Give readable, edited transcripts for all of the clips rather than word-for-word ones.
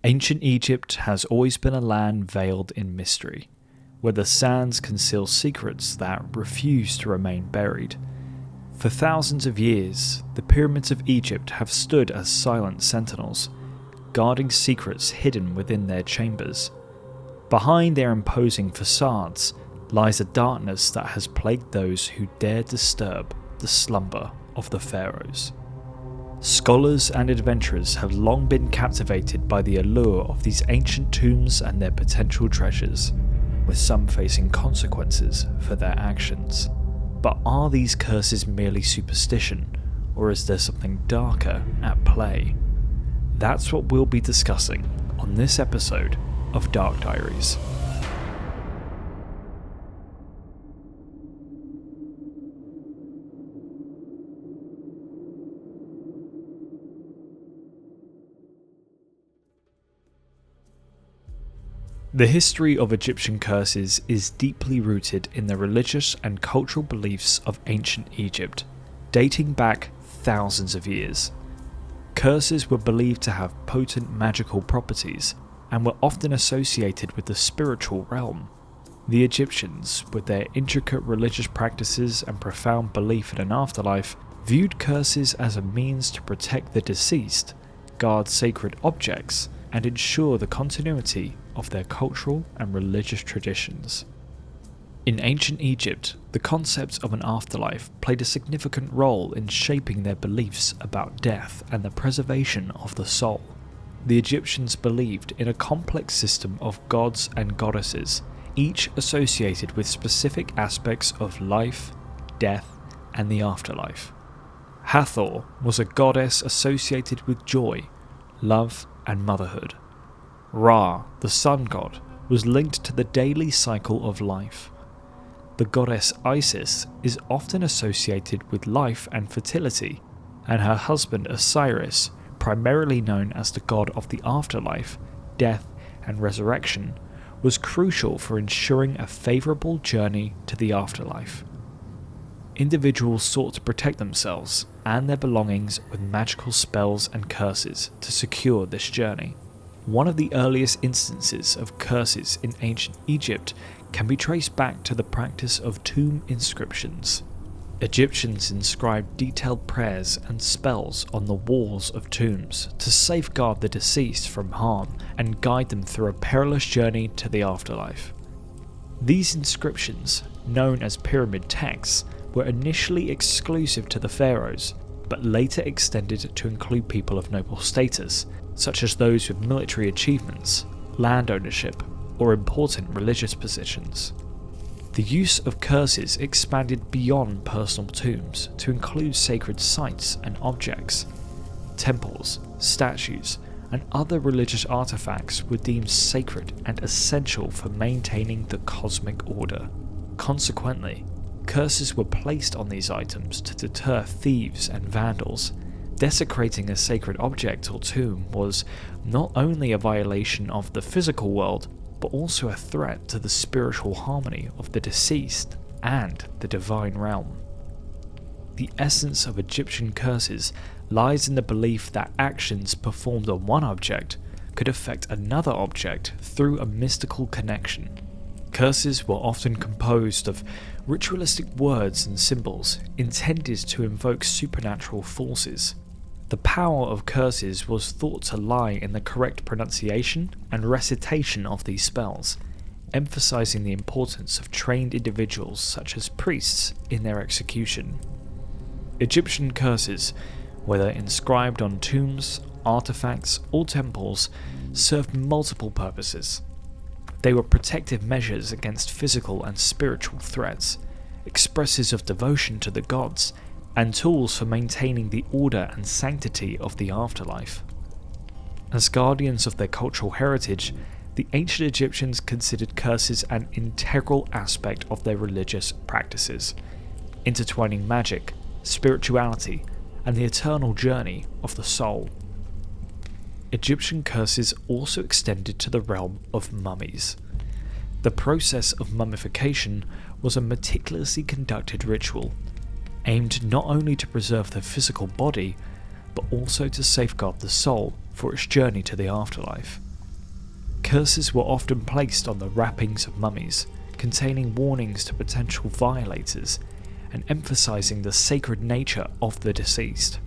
Ancient Egypt has always been a land veiled in mystery, where the sands conceal secrets that refuse to remain buried. For thousands of years, the pyramids of Egypt have stood as silent sentinels, guarding secrets hidden within their chambers. Behind their imposing facades lies a darkness that has plagued those who dare disturb the slumber of the pharaohs. Scholars and adventurers have long been captivated by the allure of these ancient tombs and their potential treasures, with some facing consequences for their actions. But are these curses merely superstition, or is there something darker at play? That's what we'll be discussing on this episode of Dark Diaries. The history of Egyptian curses is deeply rooted in the religious and cultural beliefs of ancient Egypt, dating back thousands of years. Curses were believed to have potent magical properties and were often associated with the spiritual realm. The Egyptians, with their intricate religious practices and profound belief in an afterlife, viewed curses as a means to protect the deceased, guard sacred objects, and ensure the continuity of their cultural and religious traditions. In ancient Egypt, the concept of an afterlife played a significant role in shaping their beliefs about death and the preservation of the soul. The Egyptians believed in a complex system of gods and goddesses, each associated with specific aspects of life, death, and the afterlife. Hathor was a goddess associated with joy, love, and motherhood. Ra, the sun god, was linked to the daily cycle of life. The goddess Isis is often associated with life and fertility, and her husband Osiris, primarily known as the god of the afterlife, death, and resurrection, was crucial for ensuring a favourable journey to the afterlife. Individuals sought to protect themselves and their belongings with magical spells and curses to secure this journey. One of the earliest instances of curses in ancient Egypt can be traced back to the practice of tomb inscriptions. Egyptians inscribed detailed prayers and spells on the walls of tombs to safeguard the deceased from harm and guide them through a perilous journey to the afterlife. These inscriptions, known as pyramid texts, were initially exclusive to the pharaohs, but later extended to include people of noble status, such as those with military achievements, land ownership, or important religious positions. The use of curses expanded beyond personal tombs to include sacred sites and objects. Temples, statues, and other religious artifacts were deemed sacred and essential for maintaining the cosmic order. Consequently, curses were placed on these items to deter thieves and vandals. Desecrating a sacred object or tomb was not only a violation of the physical world, but also a threat to the spiritual harmony of the deceased and the divine realm. The essence of Egyptian curses lies in the belief that actions performed on one object could affect another object through a mystical connection. Curses were often composed of ritualistic words and symbols intended to invoke supernatural forces. The power of curses was thought to lie in the correct pronunciation and recitation of these spells, emphasizing the importance of trained individuals such as priests in their execution. Egyptian curses, whether inscribed on tombs, artifacts, or temples, served multiple purposes. They were protective measures against physical and spiritual threats, expresses of devotion to the gods, and tools for maintaining the order and sanctity of the afterlife. As guardians of their cultural heritage, the ancient Egyptians considered curses an integral aspect of their religious practices, intertwining magic, spirituality, and the eternal journey of the soul. Egyptian curses also extended to the realm of mummies. The process of mummification was a meticulously conducted ritual, aimed not only to preserve the physical body, but also to safeguard the soul for its journey to the afterlife. Curses were often placed on the wrappings of mummies, containing warnings to potential violators and emphasizing the sacred nature of the deceased.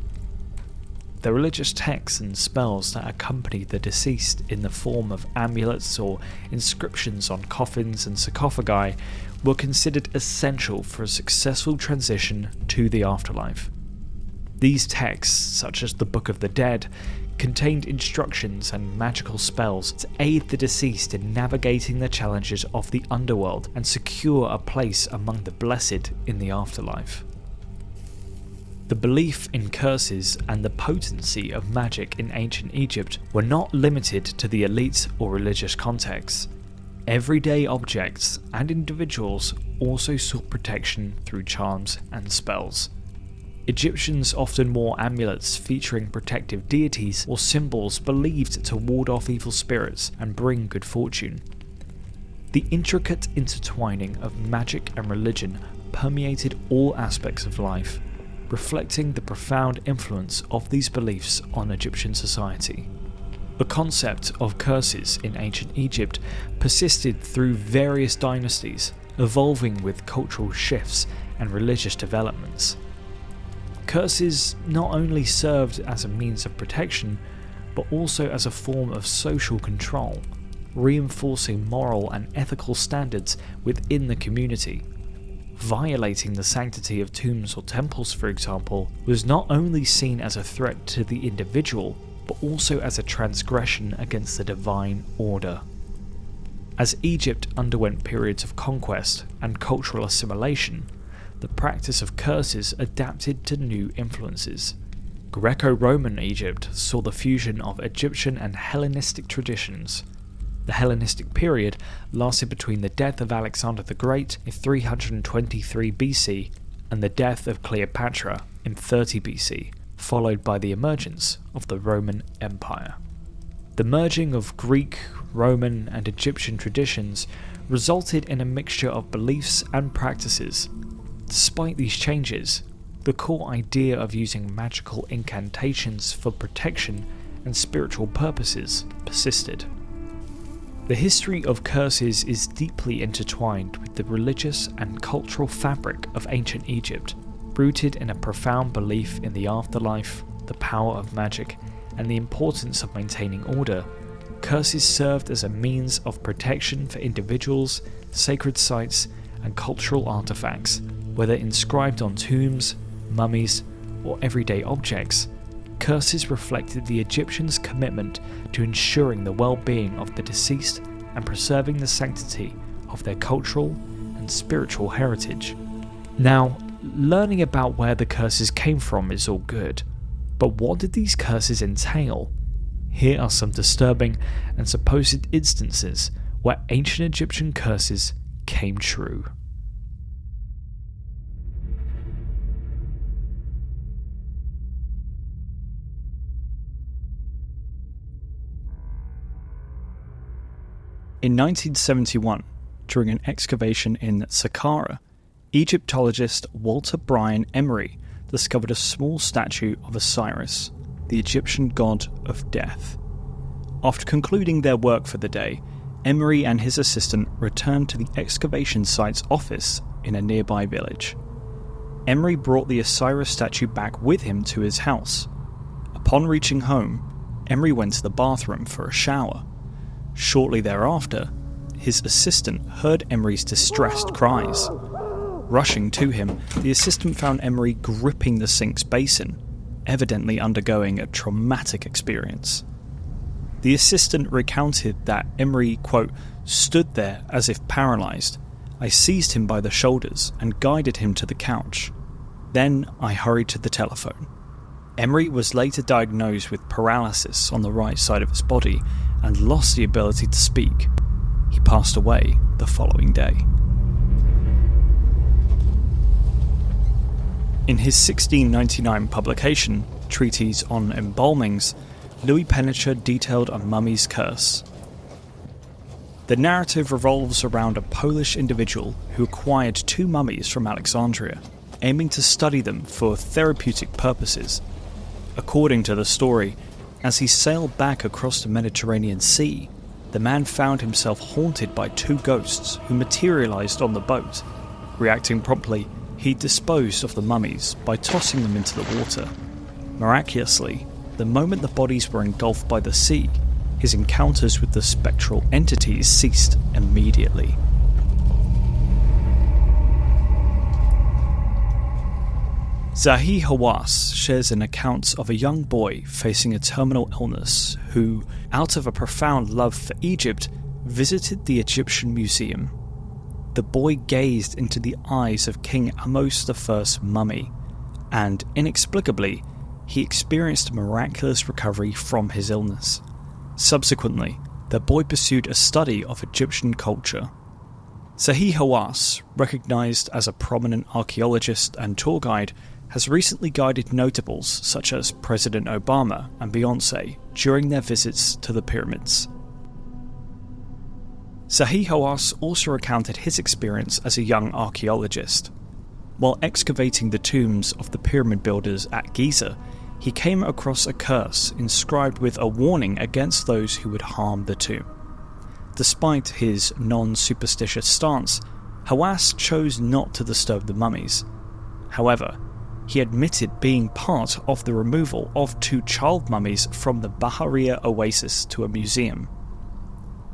The religious texts and spells that accompanied the deceased in the form of amulets or inscriptions on coffins and sarcophagi were considered essential for a successful transition to the afterlife. These texts, such as the Book of the Dead, contained instructions and magical spells to aid the deceased in navigating the challenges of the underworld and secure a place among the blessed in the afterlife. The belief in curses and the potency of magic in ancient Egypt were not limited to the elite or religious contexts. Everyday objects and individuals also sought protection through charms and spells. Egyptians often wore amulets featuring protective deities or symbols believed to ward off evil spirits and bring good fortune. The intricate intertwining of magic and religion permeated all aspects of life, reflecting the profound influence of these beliefs on Egyptian society. The concept of curses in ancient Egypt persisted through various dynasties, evolving with cultural shifts and religious developments. Curses not only served as a means of protection, but also as a form of social control, reinforcing moral and ethical standards within the community. Violating the sanctity of tombs or temples, for example, was not only seen as a threat to the individual, but also as a transgression against the divine order. As Egypt underwent periods of conquest and cultural assimilation, the practice of curses adapted to new influences. Greco-Roman Egypt saw the fusion of Egyptian and Hellenistic traditions. The Hellenistic period lasted between the death of Alexander the Great in 323 BC and the death of Cleopatra in 30 BC, followed by the emergence of the Roman Empire. The merging of Greek, Roman, and Egyptian traditions resulted in a mixture of beliefs and practices. Despite these changes, the core idea of using magical incantations for protection and spiritual purposes persisted. The history of curses is deeply intertwined with the religious and cultural fabric of ancient Egypt, rooted in a profound belief in the afterlife, the power of magic, and the importance of maintaining order. Curses served as a means of protection for individuals, sacred sites, and cultural artifacts, whether inscribed on tombs, mummies, or everyday objects. Curses reflected the Egyptians' commitment to ensuring the well-being of the deceased and preserving the sanctity of their cultural and spiritual heritage. Now, learning about where the curses came from is all good, but what did these curses entail? Here are some disturbing and supposed instances where ancient Egyptian curses came true. In 1971, during an excavation in Saqqara, Egyptologist Walter Bryan Emery discovered a small statue of Osiris, the Egyptian god of death. After concluding their work for the day, Emery and his assistant returned to the excavation site's office in a nearby village. Emery brought the Osiris statue back with him to his house. Upon reaching home, Emery went to the bathroom for a shower. Shortly thereafter, his assistant heard Emery's distressed cries. Rushing to him, the assistant found Emery gripping the sink's basin, evidently undergoing a traumatic experience. The assistant recounted that Emery, quote, stood there as if paralysed. I seized him by the shoulders and guided him to the couch. Then I hurried to the telephone. Emery was later diagnosed with paralysis on the right side of his body and lost the ability to speak. He passed away the following day. In his 1699 publication, Treatise on Embalmings, Louis Pennecher detailed a mummy's curse. The narrative revolves around a Polish individual who acquired 2 mummies from Alexandria, aiming to study them for therapeutic purposes. According to the story, as he sailed back across the Mediterranean Sea, the man found himself haunted by two ghosts who materialized on the boat. Reacting promptly, he disposed of the mummies by tossing them into the water. Miraculously, the moment the bodies were engulfed by the sea, his encounters with the spectral entities ceased immediately. Zahi Hawass shares an account of a young boy facing a terminal illness who, out of a profound love for Egypt, visited the Egyptian Museum. The boy gazed into the eyes of King Ahmose I's mummy, and inexplicably, he experienced a miraculous recovery from his illness. Subsequently, the boy pursued a study of Egyptian culture. Zahi Hawass, recognized as a prominent archaeologist and tour guide, has recently guided notables such as President Obama and Beyoncé during their visits to the pyramids. Zahi Hawass also recounted his experience as a young archaeologist. While excavating the tombs of the pyramid builders at Giza, he came across a curse inscribed with a warning against those who would harm the tomb. Despite his non-superstitious stance, Hawass chose not to disturb the mummies. However, he admitted being part of the removal of two child mummies from the Bahariya oasis to a museum.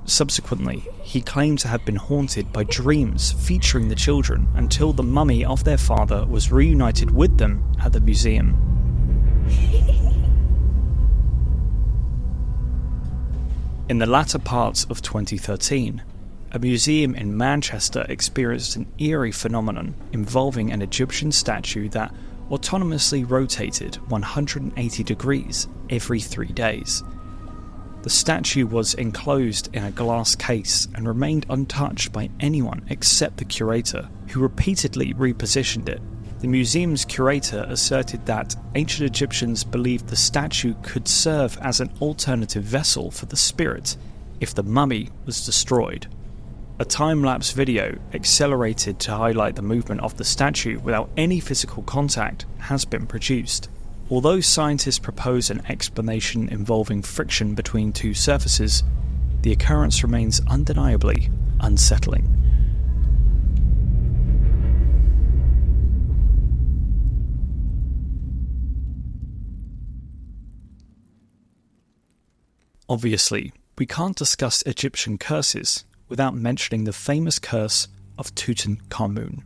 Subsequently, he claimed to have been haunted by dreams featuring the children until the mummy of their father was reunited with them at the museum. In the latter parts of 2013, a museum in Manchester experienced an eerie phenomenon involving an Egyptian statue that autonomously rotated 180 degrees every 3 days. The statue was enclosed in a glass case and remained untouched by anyone except the curator, who repeatedly repositioned it. The museum's curator asserted that ancient Egyptians believed the statue could serve as an alternative vessel for the spirit if the mummy was destroyed. A time-lapse video, accelerated to highlight the movement of the statue without any physical contact, has been produced. Although scientists propose an explanation involving friction between two surfaces, the occurrence remains undeniably unsettling. Obviously, we can't discuss Egyptian curses without mentioning the famous curse of Tutankhamun.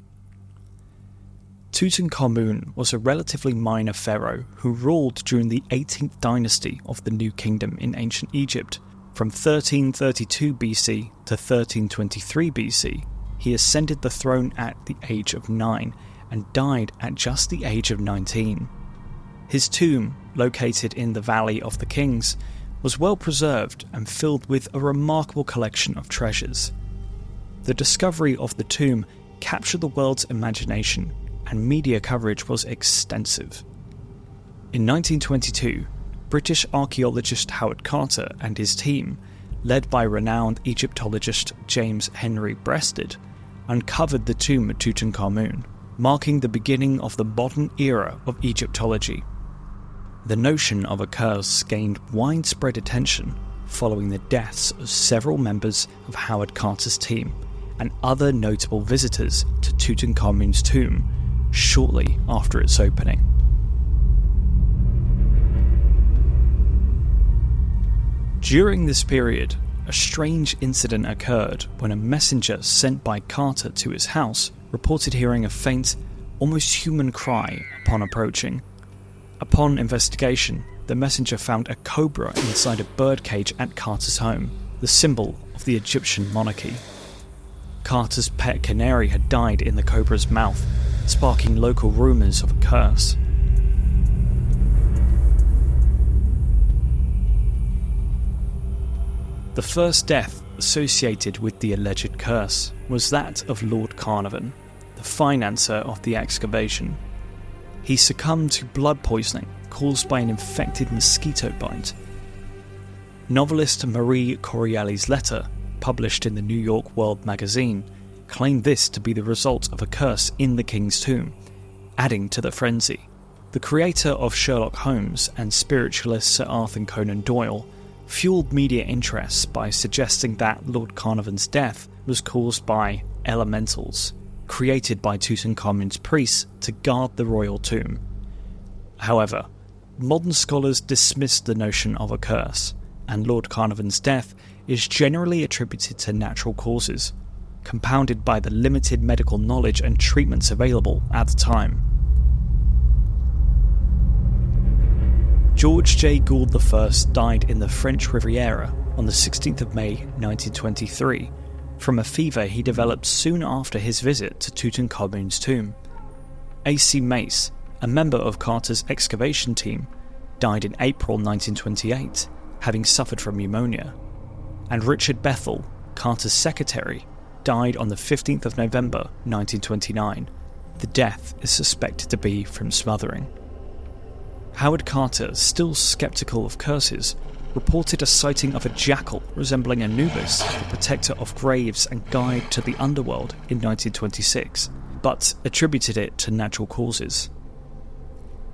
Tutankhamun was a relatively minor pharaoh who ruled during the 18th dynasty of the New Kingdom in ancient Egypt. From 1332 BC to 1323 BC, he ascended the throne at the age of 9 and died at just the age of 19. His tomb, located in the Valley of the Kings, was well preserved and filled with a remarkable collection of treasures. The discovery of the tomb captured the world's imagination, and media coverage was extensive. In 1922, British archaeologist Howard Carter and his team, led by renowned Egyptologist James Henry Breasted, uncovered the tomb of Tutankhamun, marking the beginning of the modern era of Egyptology. The notion of a curse gained widespread attention following the deaths of several members of Howard Carter's team and other notable visitors to Tutankhamun's tomb shortly after its opening. During this period, a strange incident occurred when a messenger sent by Carter to his house reported hearing a faint, almost human cry upon approaching. Upon investigation, the messenger found a cobra inside a birdcage at Carter's home, the symbol of the Egyptian monarchy. Carter's pet canary had died in the cobra's mouth, sparking local rumours of a curse. The first death associated with the alleged curse was that of Lord Carnarvon, the financer of the excavation. He succumbed to blood poisoning caused by an infected mosquito bite. Novelist Marie Corrielli's letter, published in the New York World magazine, claimed this to be the result of a curse in the king's tomb, adding to the frenzy. The creator of Sherlock Holmes and spiritualist Sir Arthur Conan Doyle, fueled media interest by suggesting that Lord Carnarvon's death was caused by elementals, created by Tutankhamun's priests to guard the royal tomb. However, modern scholars dismiss the notion of a curse, and Lord Carnarvon's death is generally attributed to natural causes, compounded by the limited medical knowledge and treatments available at the time. George J. Gould I died in the French Riviera on the 16th of May 1923 from a fever he developed soon after his visit to Tutankhamun's tomb. A.C. Mace, a member of Carter's excavation team, died in April 1928, having suffered from pneumonia. And Richard Bethel, Carter's secretary, died on the 15th of November 1929. The death is suspected to be from smothering. Howard Carter, still skeptical of curses, reported a sighting of a jackal resembling Anubis, the protector of graves and guide to the underworld, in 1926, but attributed it to natural causes.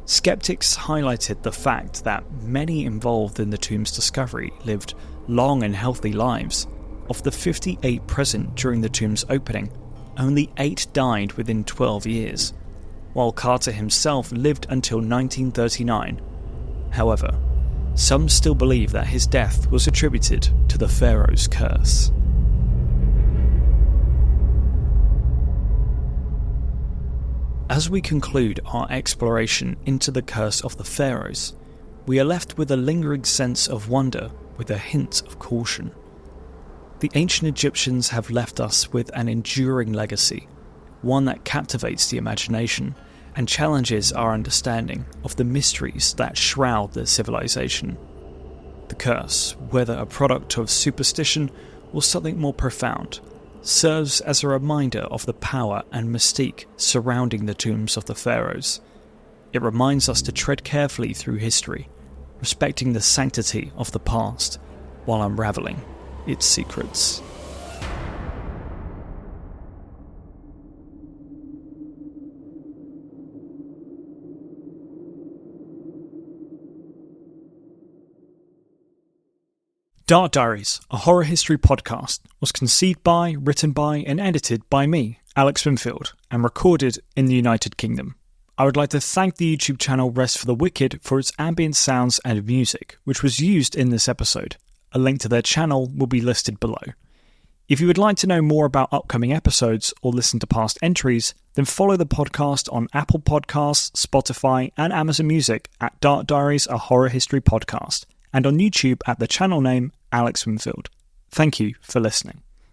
Skeptics highlighted the fact that many involved in the tomb's discovery lived long and healthy lives. Of the 58 present during the tomb's opening, only 8 died within 12 years, while Carter himself lived until 1939. However, some still believe that his death was attributed to the Pharaohs' curse. As we conclude our exploration into the curse of the Pharaohs, we are left with a lingering sense of wonder with a hint of caution. The ancient Egyptians have left us with an enduring legacy, one that captivates the imagination and challenges our understanding of the mysteries that shroud their civilization. The curse, whether a product of superstition or something more profound, serves as a reminder of the power and mystique surrounding the tombs of the pharaohs. It reminds us to tread carefully through history, respecting the sanctity of the past while unraveling its secrets. Dark Diaries, a horror history podcast, was conceived by, written by, and edited by me, Alex Winfield, and recorded in the United Kingdom. I would like to thank the YouTube channel Rest for the Wicked for its ambient sounds and music, which was used in this episode. A link to their channel will be listed below. If you would like to know more about upcoming episodes or listen to past entries, then follow the podcast on Apple Podcasts, Spotify, and Amazon Music at Dark Diaries, a horror history podcast, and on YouTube at the channel name Alex Winfield. Thank you for listening.